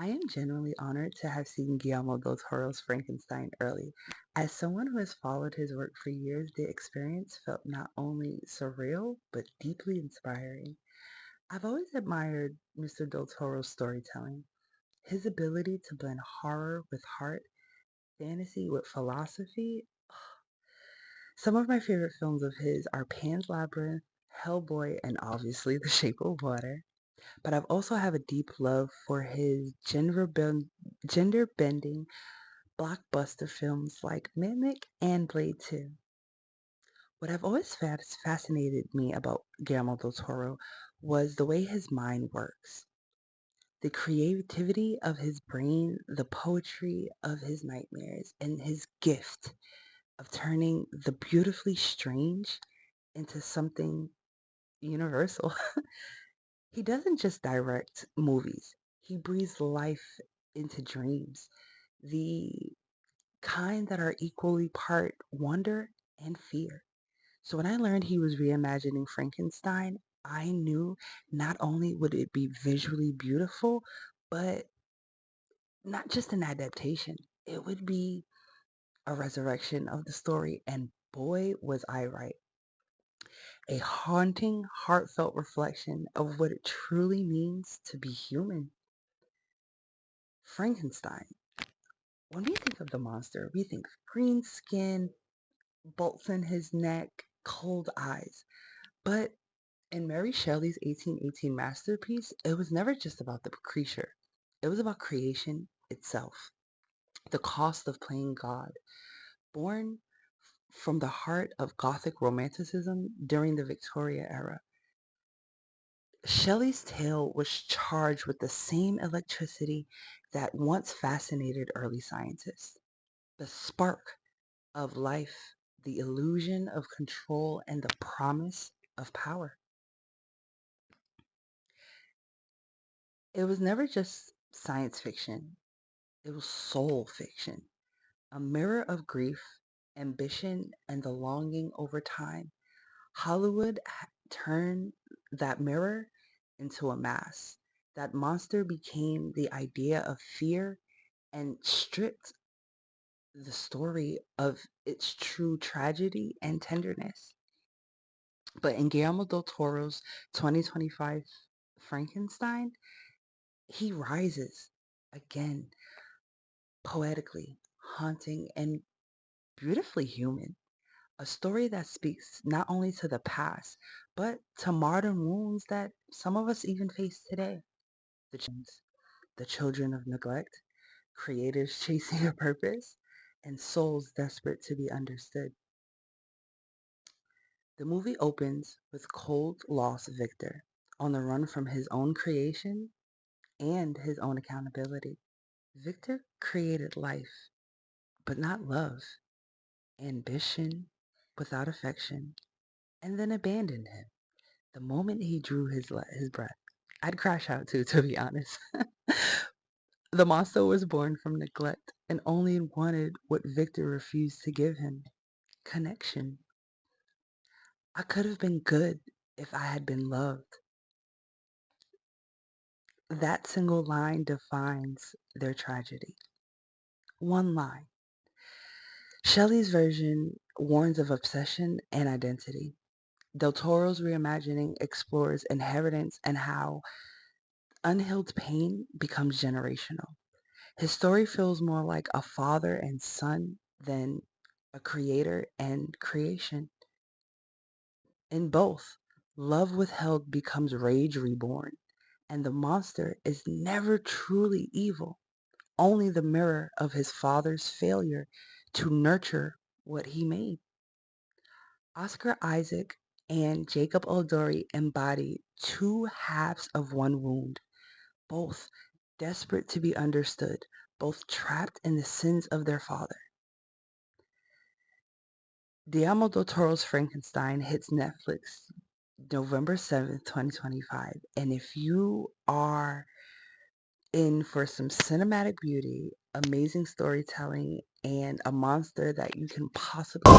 I am genuinely honored to have seen Guillermo del Toro's Frankenstein early. As someone who has followed his work for years, the experience felt not only surreal, but deeply inspiring. I've always admired Mr. del Toro's storytelling. His ability to blend horror with heart, fantasy with philosophy. Some of my favorite films of his are Pan's Labyrinth, Hellboy, and obviously The Shape of Water. But I've also have a deep love for his gender bending blockbuster films like Mimic and Blade 2. What I've always fascinated me about Guillermo del Toro was the way his mind works. The creativity of his brain, the poetry of his nightmares, and his gift of turning the beautifully strange into something universal. He doesn't just direct movies, he breathes life into dreams, the kind that are equally part wonder and fear. So when I learned he was reimagining Frankenstein, I knew not only would it be visually beautiful, but not just an adaptation, it would be a resurrection of the story. And boy, was I right. A haunting, heartfelt reflection of what it truly means to be human. Frankenstein. When we think of the monster, we think green skin, bolts in his neck, cold eyes. But in Mary Shelley's 1818 masterpiece, it was never just about the creature. It was about creation itself, the cost of playing God, born from the heart of Gothic romanticism during the Victoria era. Shelley's tale was charged with the same electricity that once fascinated early scientists. The spark of life, the illusion of control, and the promise of power. It was never just science fiction, it was soul fiction, a mirror of grief, ambition, and the longing over time. Hollywood turned that mirror into a mask. That monster became the idea of fear and stripped the story of its true tragedy and tenderness. But in Guillermo del Toro's 2025 Frankenstein, he rises again, poetically, haunting, and beautifully human. A story that speaks not only to the past, but to modern wounds that some of us even face today. The children of neglect, creators chasing a purpose, and souls desperate to be understood. The movie opens with cold, lost Victor on the run from his own creation and his own accountability. Victor created life, but not love, ambition without affection, and then abandoned him the moment he drew his breath. I'd crash out too, to be honest. The monster was born from neglect and only wanted what Victor refused to give him: connection. I could have been good if I had been loved. That single line defines their tragedy. One line. Shelley's version warns of obsession and identity. Del Toro's reimagining explores inheritance and how unhealed pain becomes generational. His story feels more like a father and son than a creator and creation. In both, love withheld becomes rage reborn, and the monster is never truly evil, only the mirror of his father's failure to nurture what he made. Oscar Isaac and Jacob Eldori embody two halves of one wound, both desperate to be understood, both trapped in the sins of their father. Guillermo del Toro's Frankenstein hits Netflix November 7th, 2025. And if you are in for some cinematic beauty, amazing storytelling, and a monster that you can possibly